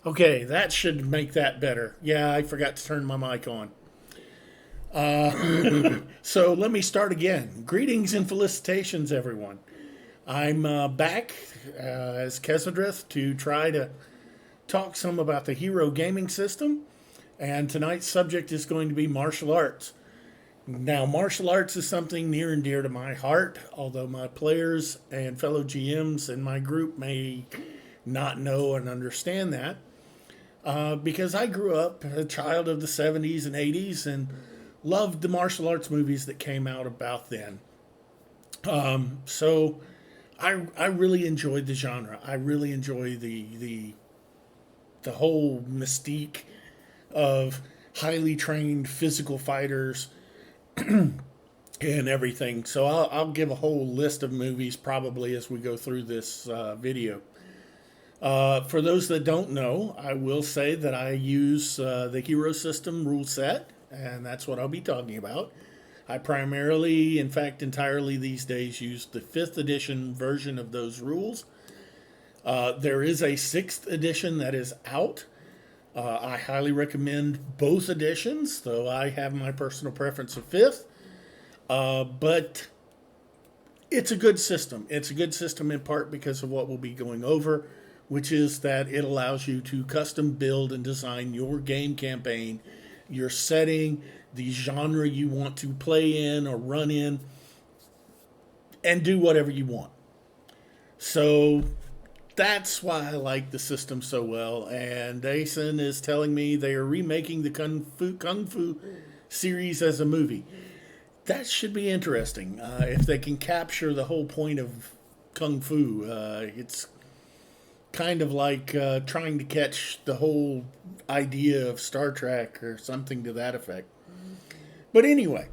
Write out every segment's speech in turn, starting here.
Okay, that should make that better. Yeah, I forgot to turn my mic on. So let me start again. Greetings and felicitations, everyone. I'm back as Kesedrith to try to talk some about the Hero gaming system. And tonight's subject is going to be martial arts. Now, martial arts is something near and dear to my heart, although my players and fellow GMs in my group may not know and understand that. Because I grew up a child of the 70s and 80s and loved the martial arts movies that came out about then. So I really enjoyed the genre. I really enjoy the whole mystique of highly trained physical fighters and everything. So I'll give a whole list of movies probably as we go through this video. For those that don't know, I will say that I use the Hero System rule set, and that's what I'll be talking about. I primarily, in fact, entirely these days use the 5th edition version of those rules. There is a 6th edition that is out. I highly recommend both editions, though I have my personal preference of 5th. But it's a good system. It's a good system in part because of what we'll be going over, which is that it allows you to custom build and design your game campaign, your setting, the genre you want to play in or run in, and do whatever you want. So that's why I like the system so well. And Asen is telling me they are remaking the Kung Fu series as a movie. That should be interesting if they can capture the whole point of Kung Fu. It's kind of like trying to catch the whole idea of Star Trek or something to that effect. But anyway,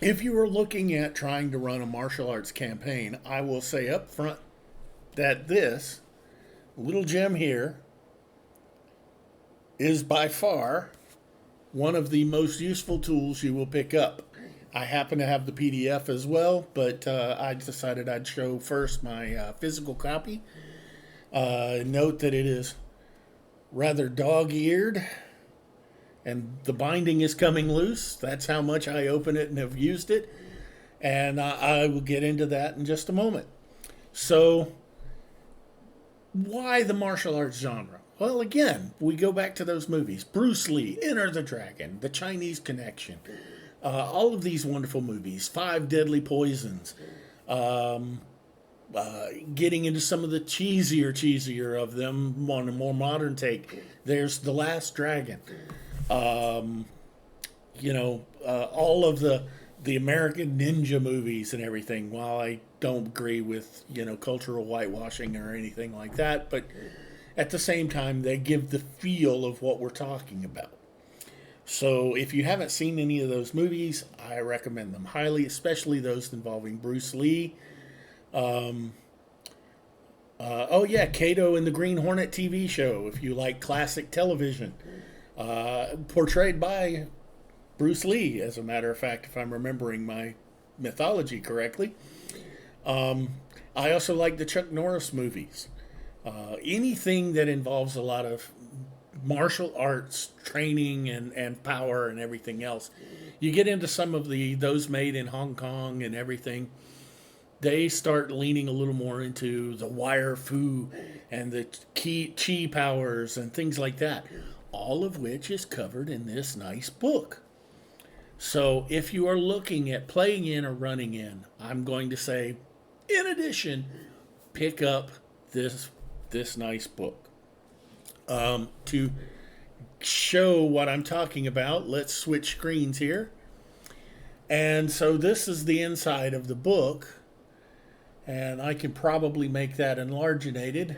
if you are looking at trying to run a martial arts campaign, I will say up front that this little gem here is by far one of the most useful tools you will pick up. I happen to have the PDF as well, but I decided I'd show first my physical copy. Note that it is rather dog-eared and the binding is coming loose. That's how much I open it and have used it. And I will get into that in just a moment. So, why the martial arts genre? Well, again, we go back to those movies. Bruce Lee, Enter the Dragon, The Chinese Connection. All of these wonderful movies. Five Deadly Poisons. Getting into some of the cheesier of them on a more modern take. There's The Last Dragon. All of the American Ninja movies and everything. While I don't agree with cultural whitewashing or anything like that, but at the same time they give the feel of what we're talking about. So if you haven't seen any of those movies, I recommend them highly, especially those involving Bruce Lee. Kato and the Green Hornet TV show, if you like classic television. Portrayed by Bruce Lee, as a matter of fact, if I'm remembering my mythology correctly. I also like the Chuck Norris movies. Anything that involves a lot of martial arts training and power and everything else. You get into some of those made in Hong Kong and everything. They start leaning a little more into the wire fu and the chi powers and things like that. All of which is covered in this nice book. So if you are looking at playing in or running in, I'm going to say, in addition, pick up this nice book. To show what I'm talking about, let's switch screens here. And so this is the inside of the book. And I can probably make that enlargenated.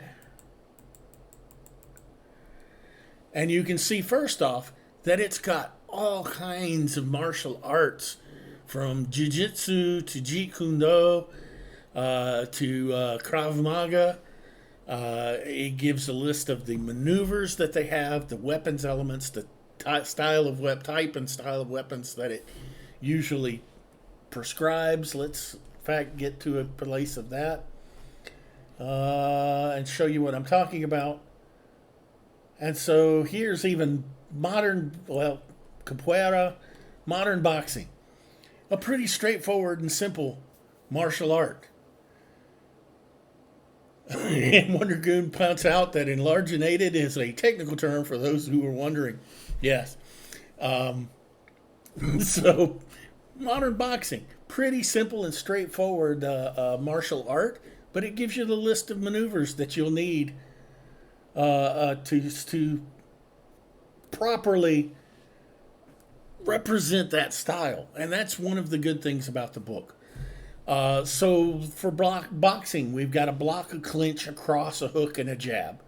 And you can see first off that it's got all kinds of martial arts, from jiu-jitsu to jeet kune do to Krav Maga. It gives a list of the maneuvers that they have, the weapons elements, the type and style of weapons that it usually prescribes. Let's, in fact, get to a place of that and show you what I'm talking about. And so here's even modern, well, capoeira, modern boxing. A pretty straightforward and simple martial art. And Wonder Goon points out that enlargenated is a technical term for those who were wondering. Yes. So, modern boxing, pretty simple and straightforward martial art, but it gives you the list of maneuvers that you'll need to properly represent that style. And that's one of the good things about the book. So for boxing, we've got a block, a clinch, a cross, a hook, and a jab.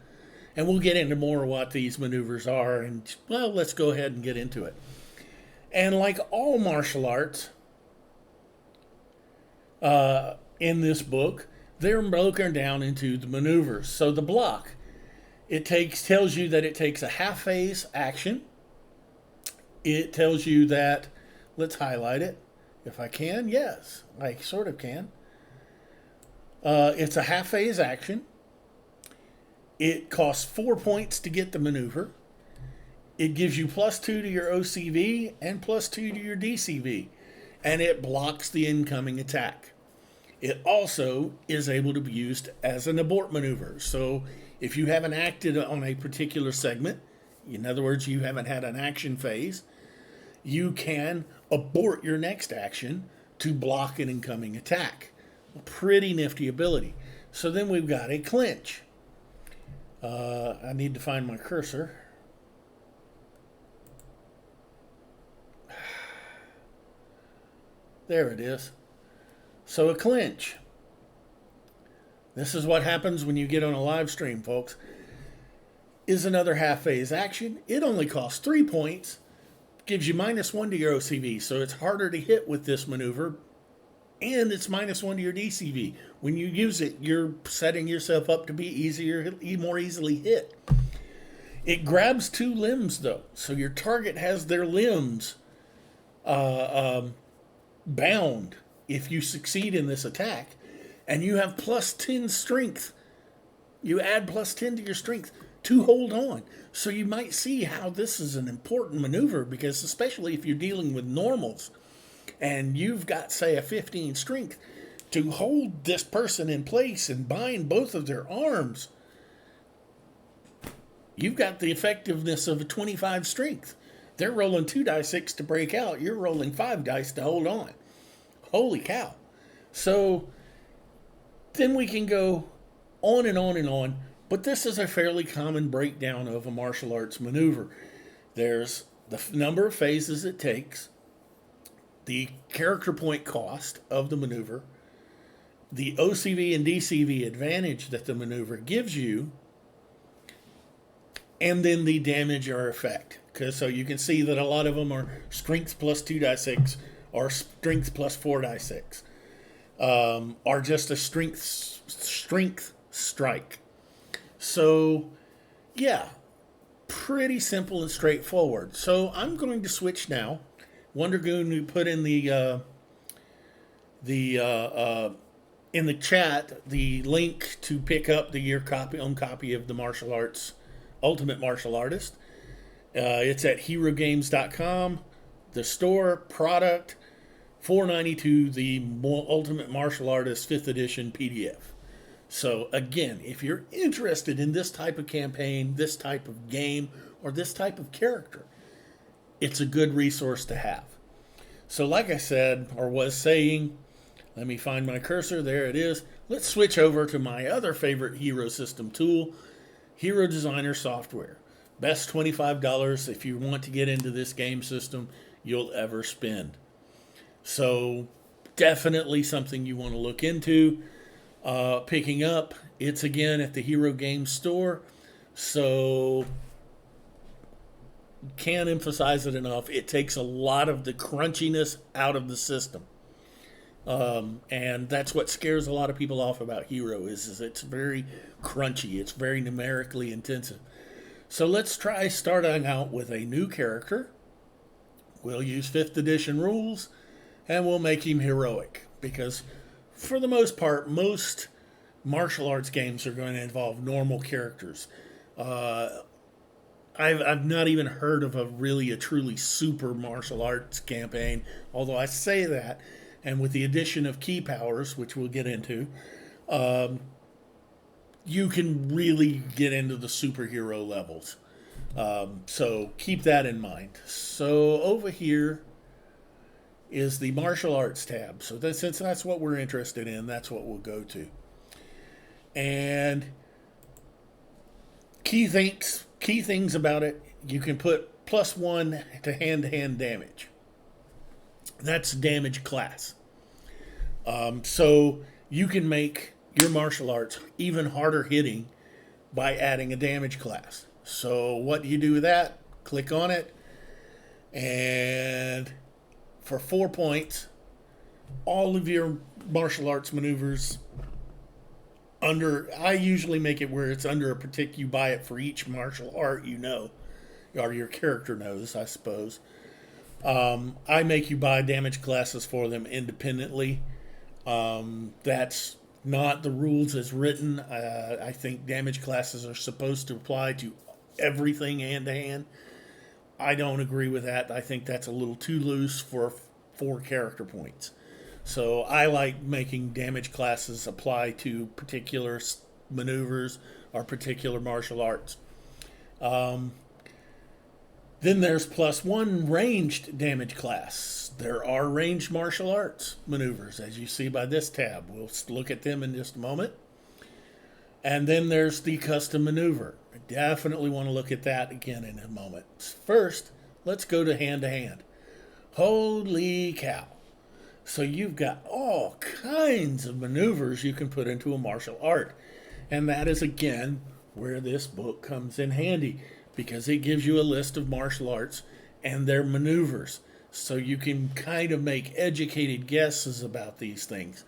And we'll get into more of what these maneuvers are. And, well, let's go ahead and get into it. And like all martial arts in this book, they're broken down into the maneuvers. So the block, tells you that it takes a half phase action. It tells you that, let's highlight it if I can. Yes, I sort of can. It's a half phase action. It costs 4 points to get the maneuver. It gives you +2 to your OCV and +2 to your DCV. And it blocks the incoming attack. It also is able to be used as an abort maneuver. So if you haven't acted on a particular segment, in other words, you haven't had an action phase, you can abort your next action to block an incoming attack. A pretty nifty ability. So then we've got a clinch. I need to find my cursor. There it is. So a clinch. This is what happens when you get on a live stream, folks. Is another half phase action. It only costs 3 points. Gives you -1 to your OCV, so it's harder to hit with this maneuver. And it's -1 to your DCV. When you use it, you're setting yourself up to be more easily hit. It grabs 2 limbs, though. So your target has their limbs bound if you succeed in this attack. And you have +10 strength. You add +10 to your strength to hold on. So you might see how this is an important maneuver, because especially if you're dealing with normals and you've got, say, a 15 strength, to hold this person in place and bind both of their arms, you've got the effectiveness of a 25 strength. They're rolling 2d6 to break out. You're rolling 5 dice to hold on. Holy cow. So then we can go on and on and on. But this is a fairly common breakdown of a martial arts maneuver. There's the number of phases it takes, the character point cost of the maneuver, the OCV and DCV advantage that the maneuver gives you, and then the damage or effect. So you can see that a lot of them are strength +2d6 or strength +4d6, or just a strength strike. So, yeah, pretty simple and straightforward. So I'm going to switch now. Wonder Goon, we put in the in the chat the link to pick up the own copy of the martial arts Ultimate Martial Artist. It's at herogames.com. The store product $4.92, the Ultimate Martial Artist 5th edition PDF. So again, if you're interested in this type of campaign, this type of game, or this type of character, it's a good resource to have. So like I said, or was saying, let me find my cursor, there it is. Let's switch over to my other favorite Hero System tool, Hero Designer Software. Best $25 if you want to get into this game system you'll ever spend. So definitely something you want to look into. Picking up, it's again at the Hero Games store. So can't emphasize it enough. It takes a lot of the crunchiness out of the system. And that's what scares a lot of people off about Hero is it's very crunchy. It's very numerically intensive. So let's try starting out with a new character. We'll use 5th edition rules and we'll make him heroic, because for the most part, most martial arts games are going to involve normal characters. I've not even heard of a truly super martial arts campaign. Although I say that, and with the addition of key powers, which we'll get into, you can really get into the superhero levels. So keep that in mind. So over here is the martial arts tab. So since that's what we're interested in, that's what we'll go to. And key things about it, you can put +1 to hand damage. That's damage class. So you can make your martial arts even harder hitting by adding a damage class. So what do you do with that? Click on it, and for 4 points, all of your martial arts maneuvers I usually make it where it's under a particular, you buy it for each martial art you know, or your character knows, I suppose. I make you buy damage classes for them independently. That's not the rules as written. I think damage classes are supposed to apply to everything hand to hand. I don't agree with that. I think that's a little too loose for 4 character points. So I like making damage classes apply to particular maneuvers or particular martial arts. Then there's +1 ranged damage class. There are ranged martial arts maneuvers, as you see by this tab. We'll look at them in just a moment. And then there's the custom maneuver. I definitely want to look at that again in a moment. First, let's go to hand. Holy cow. So you've got all kinds of maneuvers you can put into a martial art. And that is, again, where this book comes in handy, because it gives you a list of martial arts and their maneuvers. So you can kind of make educated guesses about these things.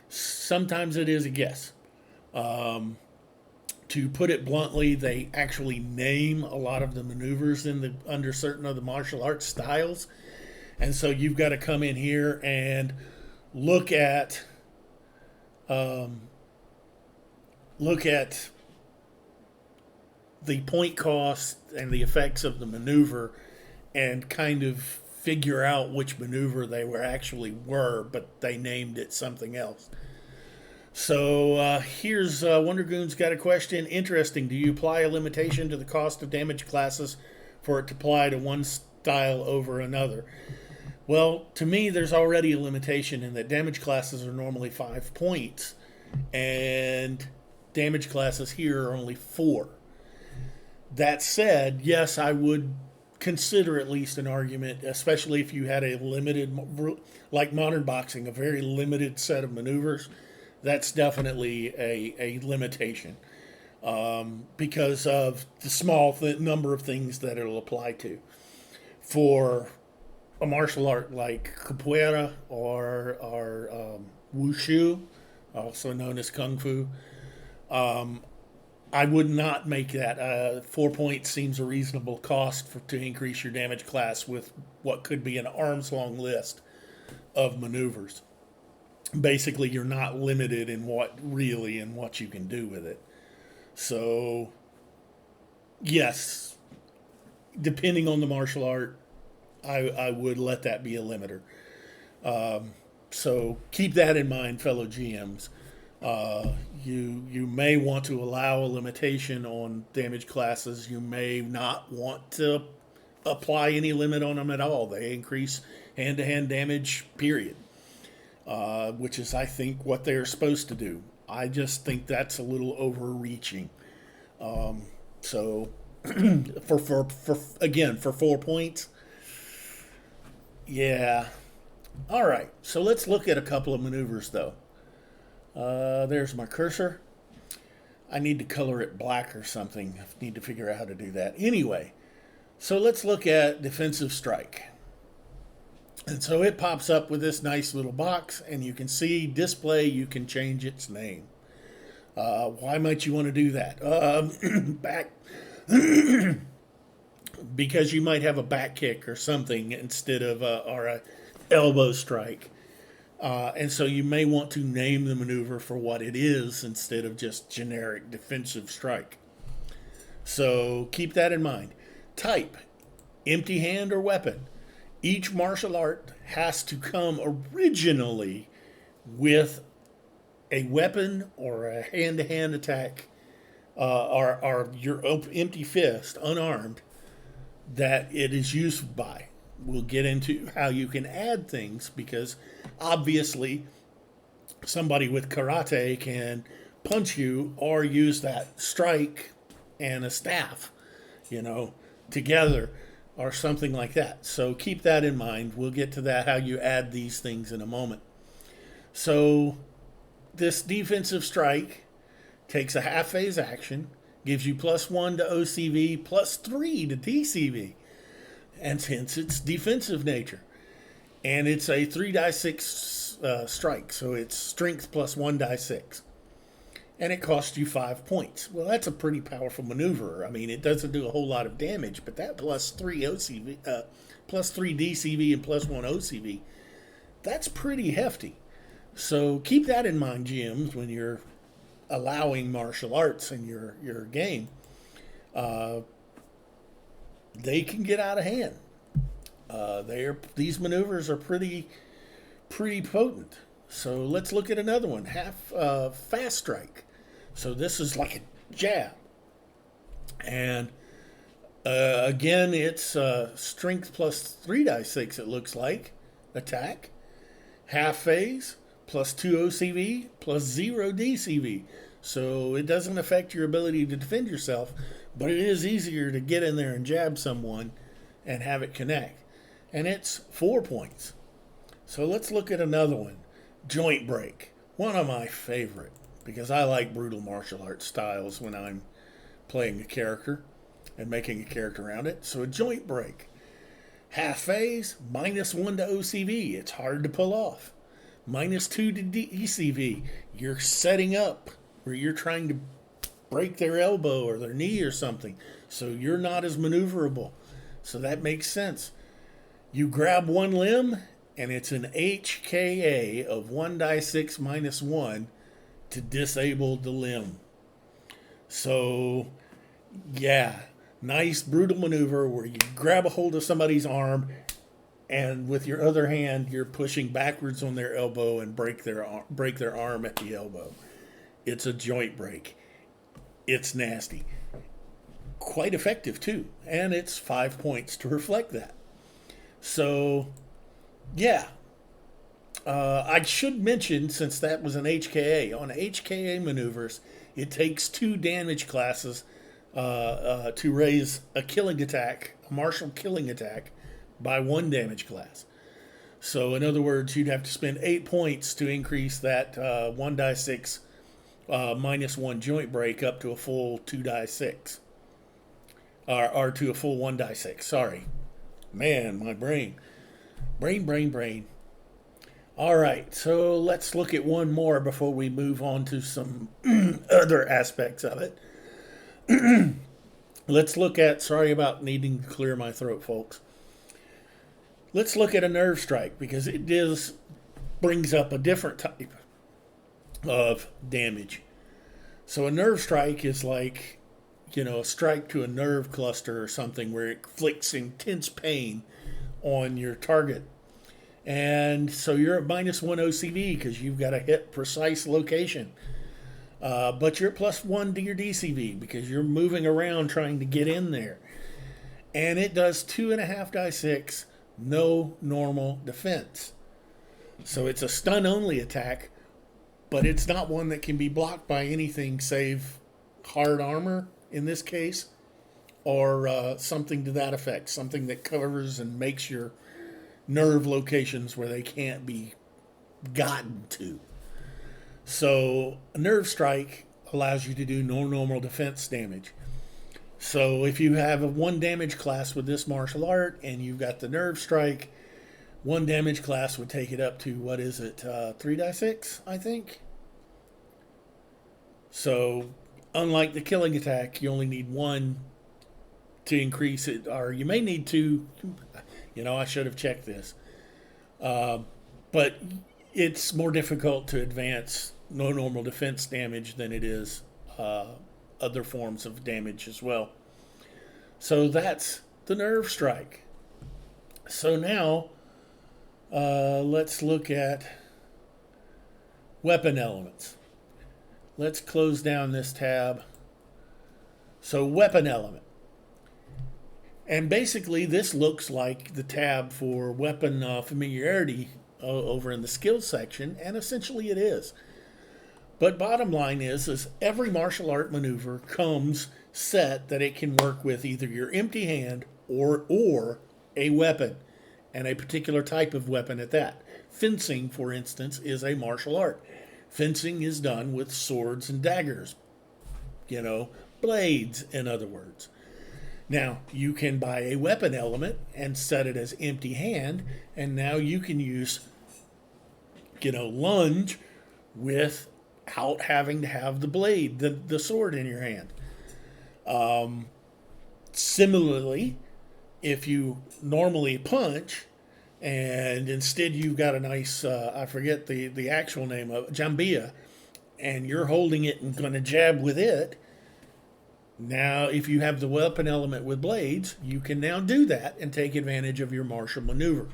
Sometimes it is a guess. To put it bluntly, they actually name a lot of the maneuvers under certain of the martial arts styles. And so you've got to come in here and look at the point cost and the effects of the maneuver, and kind of figure out which maneuver they were, but they named it something else. So here's Wonder Goon's got a question. Interesting. Do you apply a limitation to the cost of damage classes for it to apply to one style over another? Well, to me, there's already a limitation in that damage classes are normally 5 points, and damage classes here are only 4. That said, yes, I would consider at least an argument, especially if you had a limited, like modern boxing, a very limited set of maneuvers. That's definitely a limitation because of the small number of things that it'll apply to. For a martial art like capoeira or wushu, also known as kung fu, I would not make that. 4 points seems a reasonable cost to increase your damage class with what could be an arm's long list of maneuvers. Basically, you're not limited in what you can do with it. So, yes, depending on the martial art, I would let that be a limiter. So keep that in mind, fellow GMs. You may want to allow a limitation on damage classes. You may not want to apply any limit on them at all. They increase hand-to-hand damage, period. Which is, I think, what they're supposed to do. I just think that's a little overreaching. So, for 4 points, yeah. All right, so let's look at a couple of maneuvers, though. There's my cursor. I need to color it black or something. I need to figure out how to do that. Anyway, so let's look at defensive strike. And so it pops up with this nice little box, and you can see display, you can change its name. Why might you want to do that? Back, because you might have a back kick or something instead of or a elbow strike. And so you may want to name the maneuver for what it is instead of just generic defensive strike. So keep that in mind. Type, empty hand or weapon. Each martial art has to come originally with a weapon or a hand-to-hand attack, or your empty fist, unarmed, that it is used by. We'll get into how you can add things, because obviously somebody with karate can punch you or use that strike and a staff, together or something like that. So keep that in mind. We'll get to that, how you add these things in a moment. So this defensive strike takes a half phase action, gives you +1 to OCV, +3 to DCV, and hence its defensive nature. And it's a 3d6 strike, so it's strength +1d6. And it costs you 5 points. Well, that's a pretty powerful maneuver. I mean, it doesn't do a whole lot of damage, but that +3 OCV, +3 DCV and +1 OCV, that's pretty hefty. So keep that in mind, GMs, when you're allowing martial arts in your game. They can get out of hand. These maneuvers are pretty potent. So let's look at another one. Fast strike. So this is like a jab. And again, it's strength +3d6, it looks like. Attack. Half phase, +2 OCV, +0 DCV. So it doesn't affect your ability to defend yourself, but it is easier to get in there and jab someone and have it connect. And it's 4 points. So let's look at another one. Joint break. One of my favorite, because I like brutal martial arts styles when I'm playing a character and making a character around it. So a joint break. Half phase, -1 to OCV. It's hard to pull off. -2 to DCV. You're setting up where you're trying to break their elbow or their knee or something. So you're not as maneuverable. So that makes sense. You grab one limb, and it's an HKA of 1d6 -1 to disable the limb. So, yeah, nice brutal maneuver where you grab a hold of somebody's arm, and with your other hand, you're pushing backwards on their elbow and break their arm at the elbow. It's a joint break. It's nasty. Quite effective, too. And it's 5 points to reflect that. So, yeah. I should mention, since that was an HKA, on HKA maneuvers, it takes 2 damage classes to raise a killing attack, a martial killing attack, by 1 damage class. So, in other words, you'd have to spend 8 points to increase that 1d6 -1 joint break up to a full 2d6. Or to a full 1d6. Sorry. Man, my brain. Brain. All right, so let's look at one more before we move on to some other aspects of it. Let's look at, sorry about needing to clear my throat, folks. Let's look at a nerve strike, because it brings up a different type of damage. So a nerve strike is like, a strike to a nerve cluster or something where it inflicts intense pain on your target. And so you're at -1 OCV because you've got to hit precise location. But you're at +1 to your DCV because you're moving around trying to get in there. And it does 2.5d6, no normal defense. So it's a stun-only attack, but it's not one that can be blocked by anything save hard armor, in this case, or something to that effect, something that covers and makes your nerve locations where they can't be gotten to. So a nerve strike allows you to do no normal defense damage. So if you have a 1 damage class with this martial art and you've got the nerve strike, 1 damage class would take it up to, 3d6, I think? So unlike the killing attack, you only need 1 to increase it, or you may need 2. I should have checked this. But it's more difficult to advance no normal defense damage than it is other forms of damage as well. So that's the nerve strike. So now let's look at weapon elements. Let's close down this tab. So weapon element. And basically this looks like the tab for weapon familiarity over in the skills section, and essentially it is. But bottom line is every martial art maneuver comes set that it can work with either your empty hand or a weapon, and a particular type of weapon at that. Fencing, for instance, is a martial art. Fencing is done with swords and daggers, blades, in other words. Now, you can buy a weapon element and set it as empty hand, and now you can use, lunge without having to have the blade, the sword in your hand. Similarly, if you normally punch and instead you've got a nice, I forget the actual name of it, Jambia, and you're holding it and going to jab with it, now if you have the weapon element with blades, you can now do that and take advantage of your martial maneuver.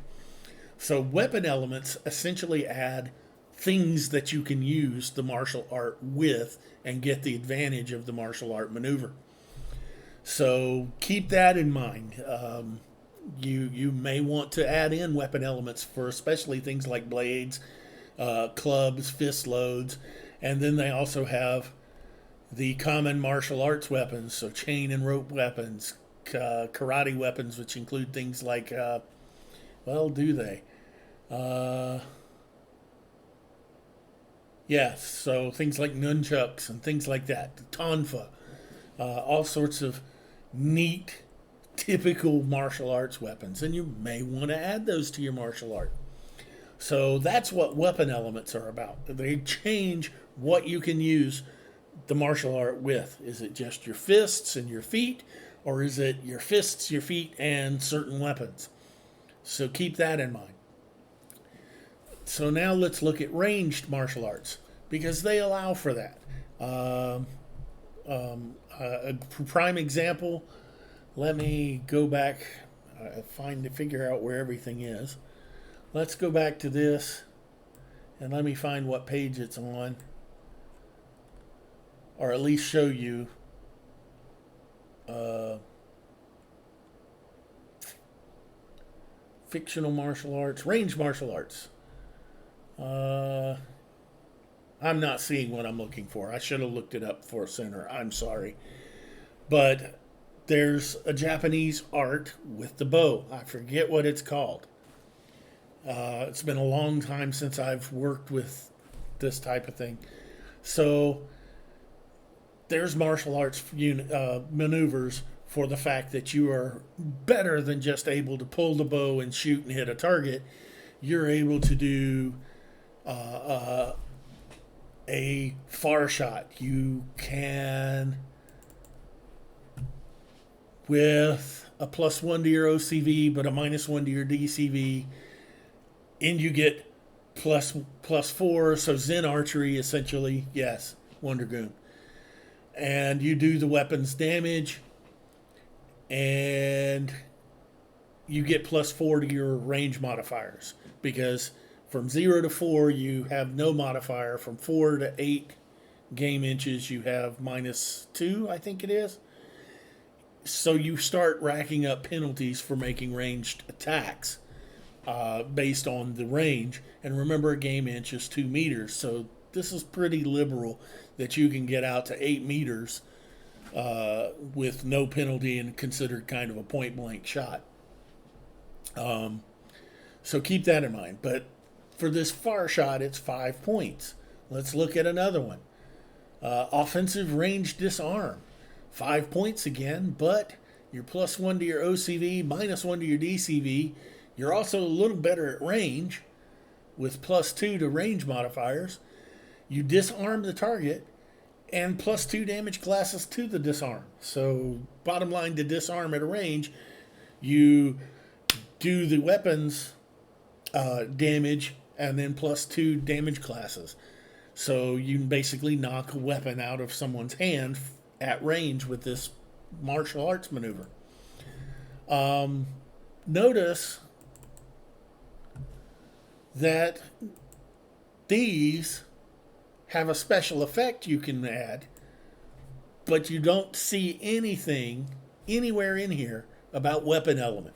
So weapon elements essentially add things that you can use the martial art with and get the advantage of the martial art maneuver. So keep that in mind. You may want to add in weapon elements for especially things like blades, clubs, fist loads, and then they also have the common martial arts weapons, so chain and rope weapons, karate weapons, which include things like, do they? So things like nunchucks and things like that, tonfa, all sorts of neat, typical martial arts weapons, and you may want to add those to your martial art. So that's what weapon elements are about. They change what you can use the martial art with. Is it just your fists and your feet, or is it your fists, your feet, and certain weapons? So keep that in mind. So now let's look at ranged martial arts, because they allow for that. A prime example, let me go back, figure out where everything is. Let's go back to this, and let me find what page it's on, or at least show you fictional martial arts, ranged martial arts. I'm not seeing what I'm looking for. I should have looked it up for center. I'm sorry. But there's a Japanese art with the bow. I forget what it's called. It's been a long time since I've worked with this type of thing. So there's martial arts maneuvers for the fact that you are better than just able to pull the bow and shoot and hit a target. You're able to do a far shot. You can, with a +1 to your OCV but a -1 to your DCV, and you get +4, so Zen archery essentially, yes, Wonder Goon. And you do the weapons damage, and you get +4 to your range modifiers, because from 0 to 4 you have no modifier. From 4 to 8 game inches you have -2, I think it is. So you start racking up penalties for making ranged attacks based on the range. And remember, a game inch is 2 meters, so this is pretty liberal that you can get out to 8 meters with no penalty and considered kind of a point-blank shot. So keep that in mind. But for this far shot, it's 5 points. Let's look at another one. Offensive range disarm. 5 points again, but you're +1 to your OCV, -1 to your DCV. You're also a little better at range with +2 to range modifiers. You disarm the target and +2 damage classes to the disarm. So bottom line, to disarm at a range, you do the weapons damage and then +2 damage classes. So you can basically knock a weapon out of someone's hand at range with this martial arts maneuver. Notice that these have a special effect you can add, but you don't see anything anywhere in here about weapon element.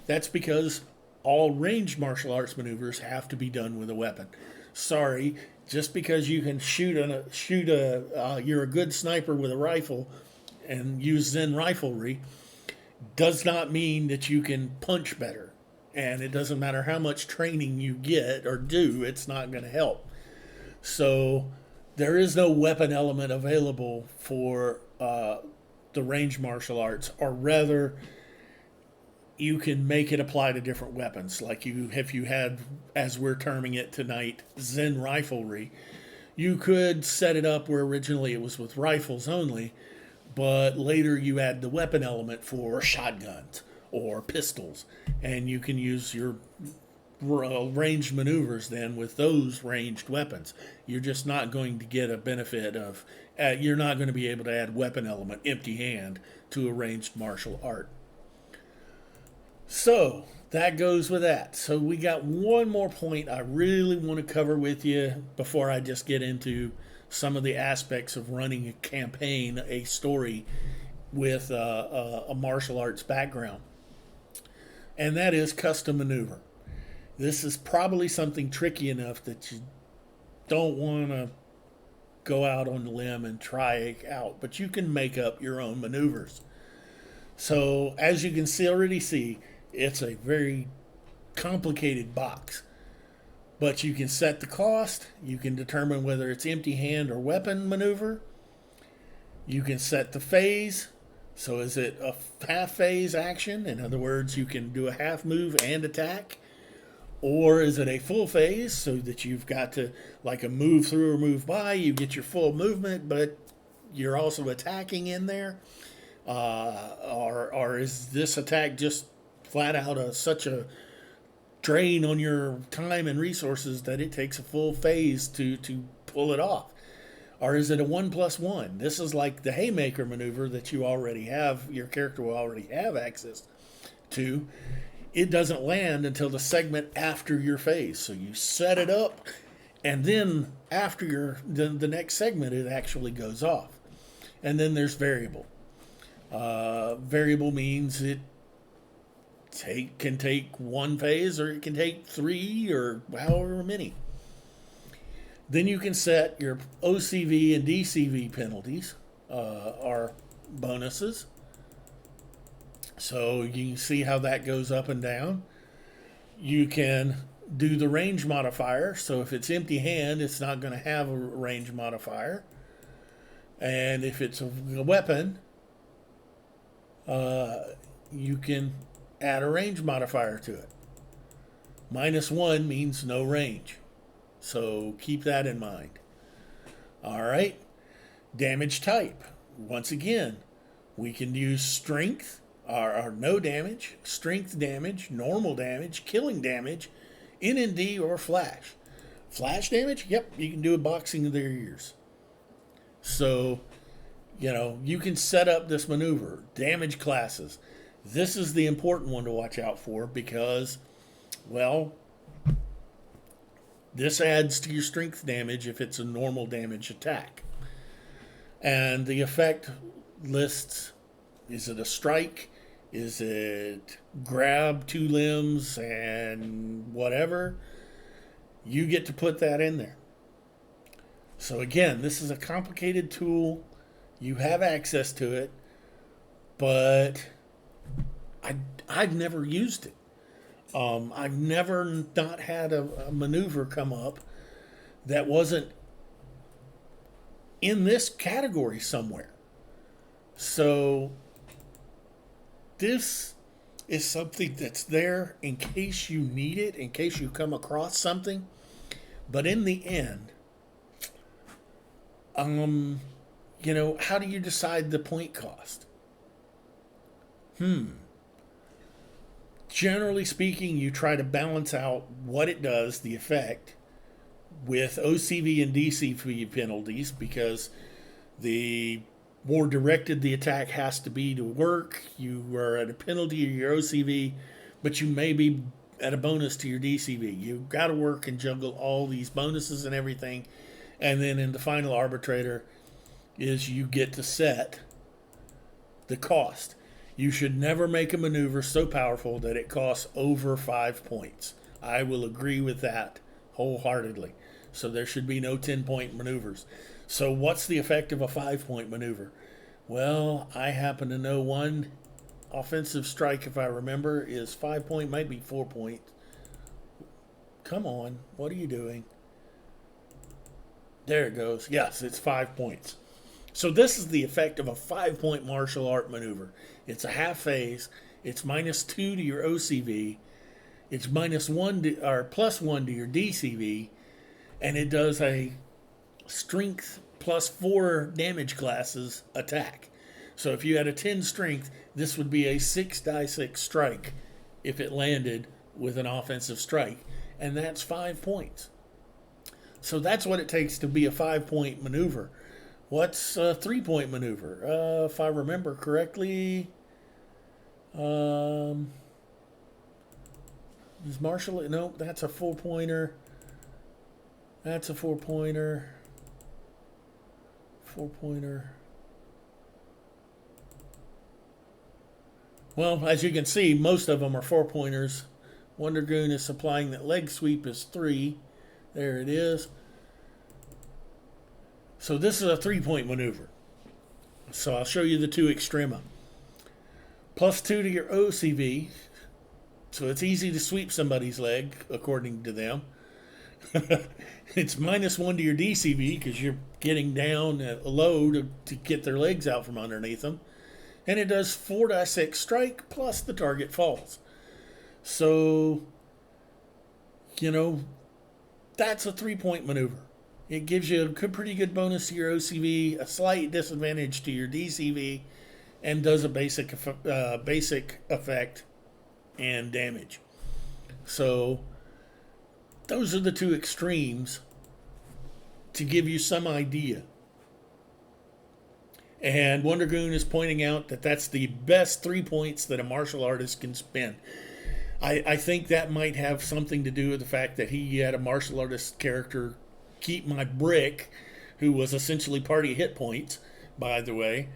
That's because all ranged martial arts maneuvers have to be done with a weapon. Sorry, just because you can you're a good sniper with a rifle and use Zen riflery does not mean that you can punch better. And it doesn't matter how much training you get or do, it's not going to help. So there is no weapon element available for the ranged martial arts, or rather, you can make it apply to different weapons. Like if you had, as we're terming it tonight, Zen riflery, you could set it up where originally it was with rifles only, but later you add the weapon element for shotguns or pistols, and you can use your ranged maneuvers then with those ranged weapons. You're just not going to get a benefit of, you're not going to be able to add weapon element empty hand to a ranged martial art. So that goes with that. So we got one more point I really want to cover with you before I just get into some of the aspects of running a campaign, a story with a martial arts background. And that is custom maneuver. This is probably something tricky enough that you don't want to go out on the limb and try it out, but you can make up your own maneuvers. So as you can already see, it's a very complicated box. But you can set the cost. You can determine whether it's empty hand or weapon maneuver. You can set the phase. So is it a half phase action? In other words, you can do a half move and attack. Or is it a full phase so that you've got to, like a move through or move by, you get your full movement, but you're also attacking in there? Or is this attack just flat out such a drain on your time and resources that it takes a full phase to pull it off? Or is it a 1+1? This is like the haymaker maneuver that you already have, your character will already have access to. It doesn't land until the segment after your phase. So you set it up, and then after the next segment, it actually goes off. And then there's variable. Variable means it can take one phase, or it can take 3, or however many. Then you can set your OCV and DCV penalties, or bonuses. So you can see how that goes up and down. You can do the range modifier. So if it's empty hand, it's not going to have a range modifier. And if it's a weapon, you can add a range modifier to it. -1 means no range. So keep that in mind. All right. Damage type. Once again, we can use strength, or no damage, strength damage, normal damage, killing damage, NND, or flash. Flash damage? Yep, you can do a boxing of their ears. So, you can set up this maneuver. Damage classes. This is the important one to watch out for because, well, this adds to your strength damage if it's a normal damage attack. And the effect lists, is it a strike? Is it grab 2 limbs and whatever? You get to put that in there. So again, this is a complicated tool. You have access to it, but I've never used it. I've never not had a maneuver come up that wasn't in this category somewhere. So this is something that's there in case you need it, in case you come across something. But in the end, how do you decide the point cost? Generally speaking, you try to balance out what it does, the effect, with OCV and DCV penalties, because the more directed the attack has to be to work. You are at a penalty to your OCV, but you may be at a bonus to your DCV. You've got to work and juggle all these bonuses and everything. And then in the final arbitrator is you get to set the cost. You should never make a maneuver so powerful that it costs over 5 points. I will agree with that wholeheartedly. So there should be no 10-point maneuvers. So what's the effect of a 5-point maneuver? Well, I happen to know one offensive strike, if I remember, is 5 point, might be 4 points. Come on, what are you doing? There it goes. Yes, it's 5 points. So this is the effect of a 5-point martial art maneuver. It's a half phase. It's -2 to your OCV. It's -1 to, or +1 to your DCV, and it does a strength +4 damage classes attack. So if you had a 10 strength, this would be a 6-die-6 strike if it landed with an offensive strike, and that's 5 points. So that's what it takes to be a 5-point maneuver. What's a 3-point maneuver? If I remember correctly, is martial? No, that's a 4-pointer. That's a 4-pointer. 4-pointer. Well, as you can see, most of them are 4-pointers. Wonder Goon is supplying that leg sweep is 3. There it is. So this is a 3-point maneuver. So I'll show you the two extrema. +2 to your OCV. So it's easy to sweep somebody's leg, according to them. It's -1 to your DCV because you're getting down low to get their legs out from underneath them. And it does 4-die-6 strike plus the target falls. So, that's a 3-point maneuver. It gives you a pretty good bonus to your OCV, a slight disadvantage to your DCV, and does a basic effect and damage. So those are the two extremes to give you some idea. And Wonder Goon is pointing out that that's the best 3 points that a martial artist can spend. I think that might have something to do with the fact that he had a martial artist character, Keep My Brick, who was essentially party hit points, by the way,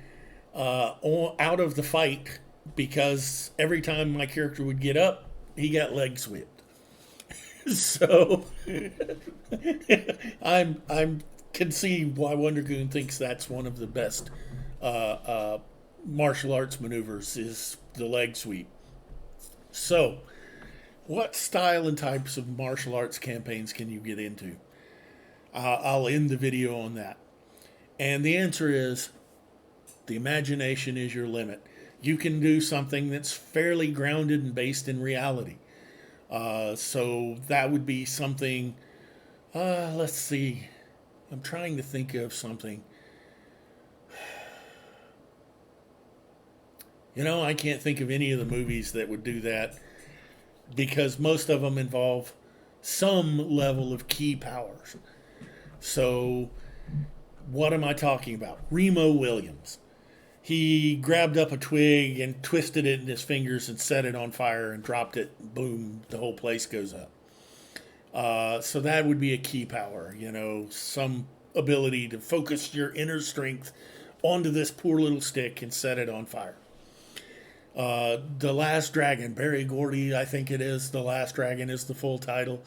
out of the fight, because every time my character would get up, he got leg swept. So I can see why Wonder Goon thinks that's one of the best martial arts maneuvers is the leg sweep. So, what style and types of martial arts campaigns can you get into? I'll end the video on that. And the answer is the imagination is your limit. You can do something that's fairly grounded and based in reality. So that would be something, let's see. I'm trying to think of something. I can't think of any of the movies that would do that because most of them involve some level of key powers. So what am I talking about? Remo Williams. He grabbed up a twig and twisted it in his fingers and set it on fire and dropped it. Boom, the whole place goes up. So that would be a key power, some ability to focus your inner strength onto this poor little stick and set it on fire. The Last Dragon, Barry Gordy, I think it is. The Last Dragon is the full title.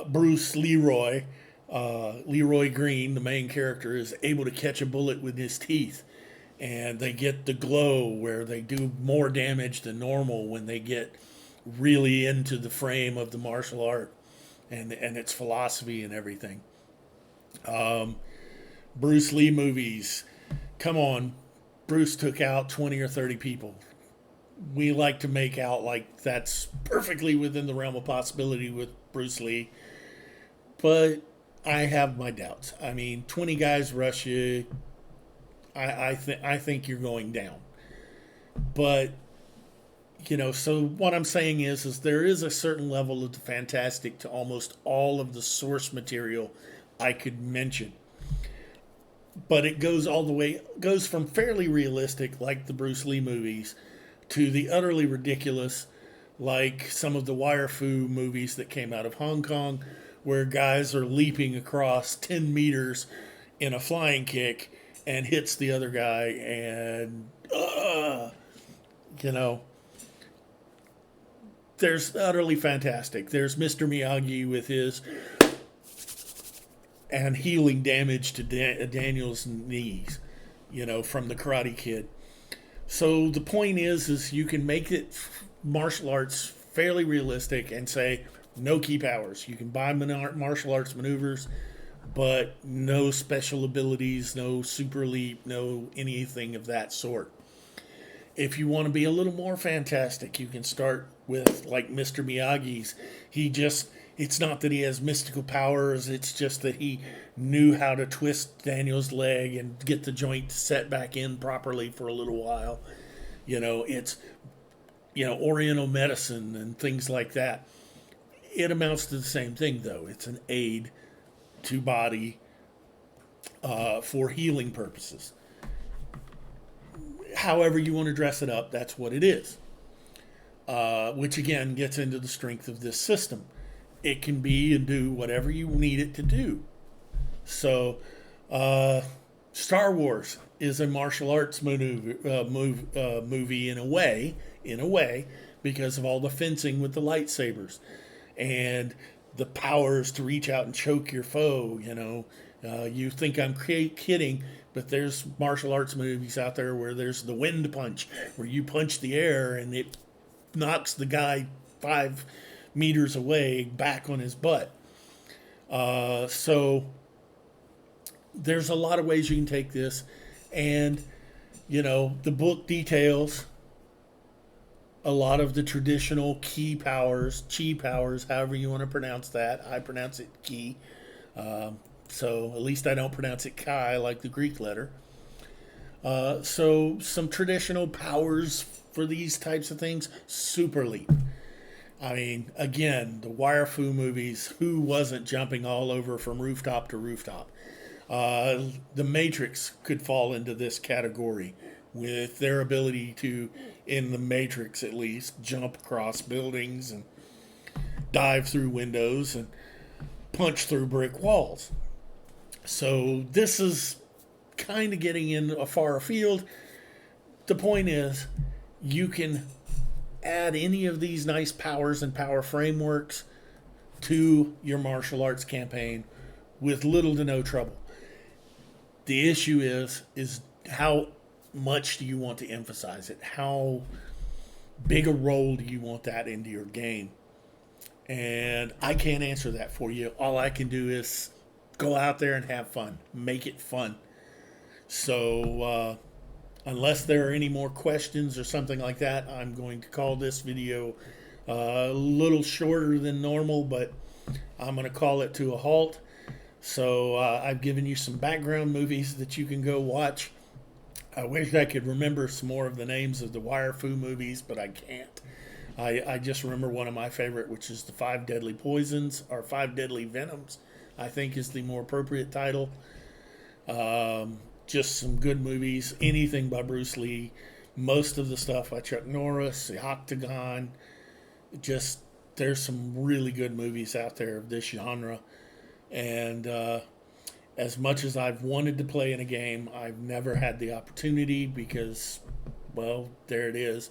Bruce Leroy Green, the main character, is able to catch a bullet with his teeth. And they get the glow where they do more damage than normal when they get really into the frame of the martial art and its philosophy and everything. Bruce Lee movies. Come on. Bruce took out 20 or 30 people. We like to make out like that's perfectly within the realm of possibility with Bruce Lee. But I have my doubts. 20 guys rush you. I think you're going down. But, so what I'm saying is there is a certain level of the fantastic to almost all of the source material I could mention. but it goes all the way, goes from fairly realistic, like the Bruce Lee movies, to the utterly ridiculous, like some of the wire fu movies that came out of Hong Kong, where guys are leaping across 10 meters in a flying kick and hits the other guy, and you know, there's utterly fantastic. There's Mr. Miyagi with his and healing damage to Daniel's knees, from the Karate Kid. So the point is you can make it martial arts fairly realistic and say no key powers. You can buy martial arts maneuvers, but no special abilities, no super leap, no anything of that sort. If you want to be a little more fantastic, you can start with like Mr. Miyagi's. It's not that he has mystical powers, it's just that he knew how to twist Daniel's leg and get the joint set back in properly for a little while. It's Oriental medicine and things like that. It amounts to the same thing, though. It's an aid to body for healing purposes. However you want to dress it up, that's what it is. Which again gets into the strength of this system. It can be and do whatever you need it to do. So, Star Wars is a martial arts movie in a way, because of all the fencing with the lightsabers and the powers to reach out and choke your foe. You think I'm kidding, but there's martial arts movies out there where there's the wind punch, where you punch the air and it knocks the guy 5 meters away back on his butt. So there's a lot of ways you can take this, and the book details a lot of the traditional chi powers, however you want to pronounce that. I pronounce it ki, so at least I don't pronounce it kai like the Greek letter. So some traditional powers for these types of things: super leap. I mean, again, the wire fu movies, who wasn't jumping all over from rooftop to rooftop? The Matrix could fall into this category with their ability to, in the Matrix at least, jump across buildings and dive through windows and punch through brick walls. So this is kind of getting in a far afield. The point is, you can add any of these nice powers and power frameworks to your martial arts campaign with little to no trouble. The issue is how much do you want to emphasize it? How big a role do you want that into your game? And I can't answer that for you. All I can do is go out there and have fun. Make it fun. So, unless there are any more questions or something like that, I'm going to call this video a little shorter than normal, but I'm going to call it to a halt. So I've given you some background movies that you can go watch. I wish I could remember some more of the names of the wire fu movies, but I can't. I just remember one of my favorite, which is the 5 Deadly Poisons, or 5 Deadly Venoms, I think is the more appropriate title. Just some good movies. Anything by Bruce Lee. Most of the stuff by Chuck Norris, The Octagon. Just, there's some really good movies out there of this genre. And as much as I've wanted to play in a game, I've never had the opportunity because, well, there it is.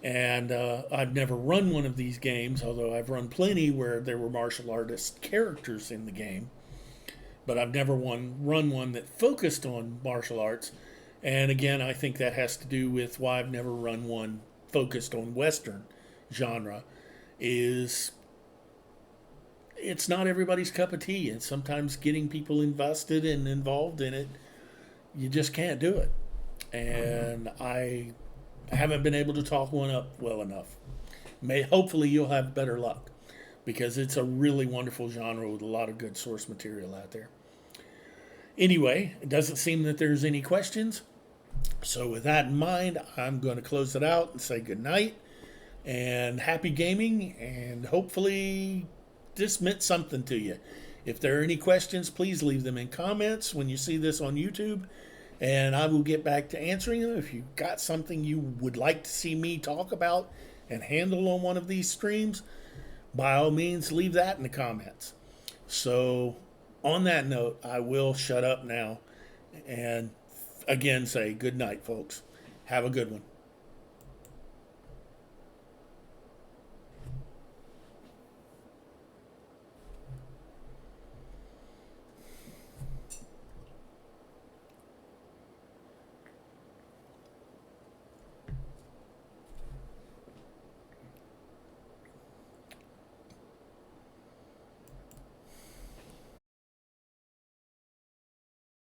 And I've never run one of these games, although I've run plenty where there were martial artist characters in the game. But I've never run one that focused on martial arts. And again, I think that has to do with why I've never run one focused on Western genre. It's not everybody's cup of tea. And sometimes getting people invested and involved in it, you just can't do it. And I haven't been able to talk one up well enough. Hopefully you'll have better luck, because it's a really wonderful genre with a lot of good source material out there. Anyway, it doesn't seem that there's any questions. So with that in mind, I'm going to close it out and say good night and happy gaming, and hopefully this meant something to you. If there are any questions, please leave them in comments when you see this on YouTube, and I will get back to answering them. If you've got something you would like to see me talk about and handle on one of these streams, by all means, leave that in the comments. So, on that note, I will shut up now and again say good night, folks. Have a good one.